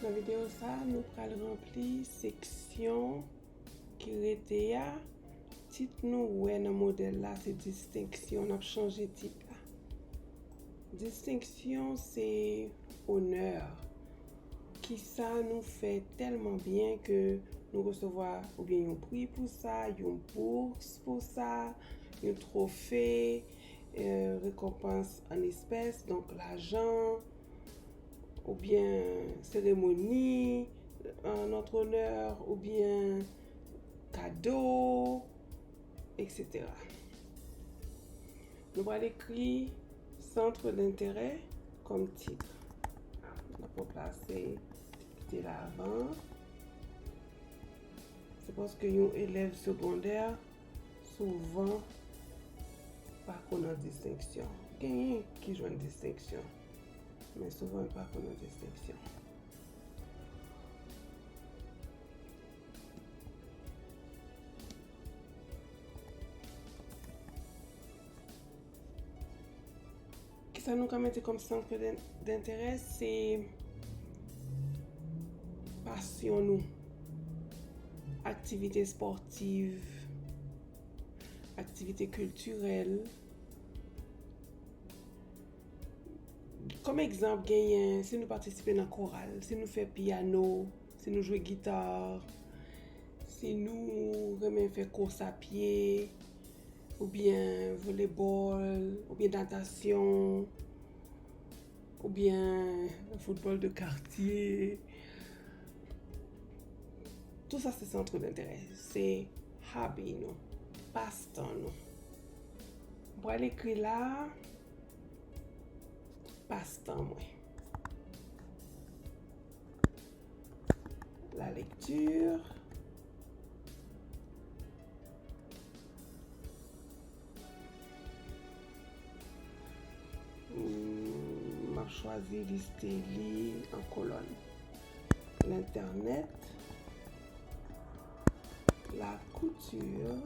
Dans la vidéo ça, nous allons remplir section qui était là. Titre nous ouais dans modèle là, c'est distinction, on a changé titre là. Distinction c'est honneur. Qui ça nous fait tellement bien que nous recevons ou bien un prix pour ça, une bourse pour ça, un trophée, récompense en espèces, donc l'argent, ou bien cérémonie en notre honneur, ou bien cadeau, etc. Nous allons écrire centre d'intérêt comme titre. On va placer là avant. C'est parce que les élèves secondaires souvent pas connaissent distinction. Il y a qui jouent une distinction, mais souvent pas connaissent distinction. Qui ça nous a mis comme centre d'intérêt, c'est passion nous, activité sportive, activité culturelle. Comme exemple, si nous participons dans la chorale, si nous faisons piano, si nous jouons guitare, si nous faisons course à pied, ou bien volleyball, ou bien natation, ou bien football de quartier. Tout ça, c'est centre d'intérêt. C'est hobby, nous. Passe-temps, nous. On va l'écrire là. Passe-temps, moi. La lecture. M'a choisi lister livre en colonne. L'internet. La couture.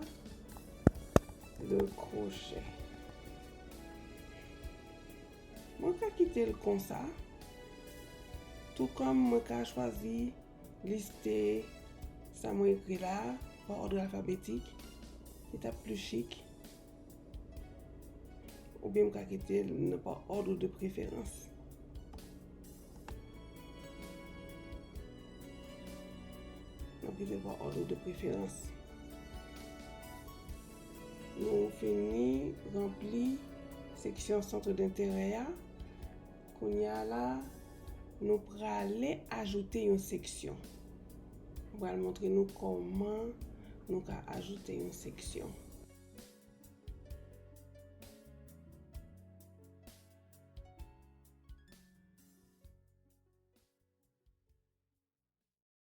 Le crochet. Moi, je vais quitter le comme ça. Tout comme moi, je choisi lister ça m'a écrit là par ordre alphabétique. C'est plus chic. Ou bien je vais quitter par ordre de préférence. On va par ordre de préférence. Nous finissons remplir section centre d'intérêt. Qu'on y a là, nous allons ajouter une section. On va montrer nous comment nous ajouter une section.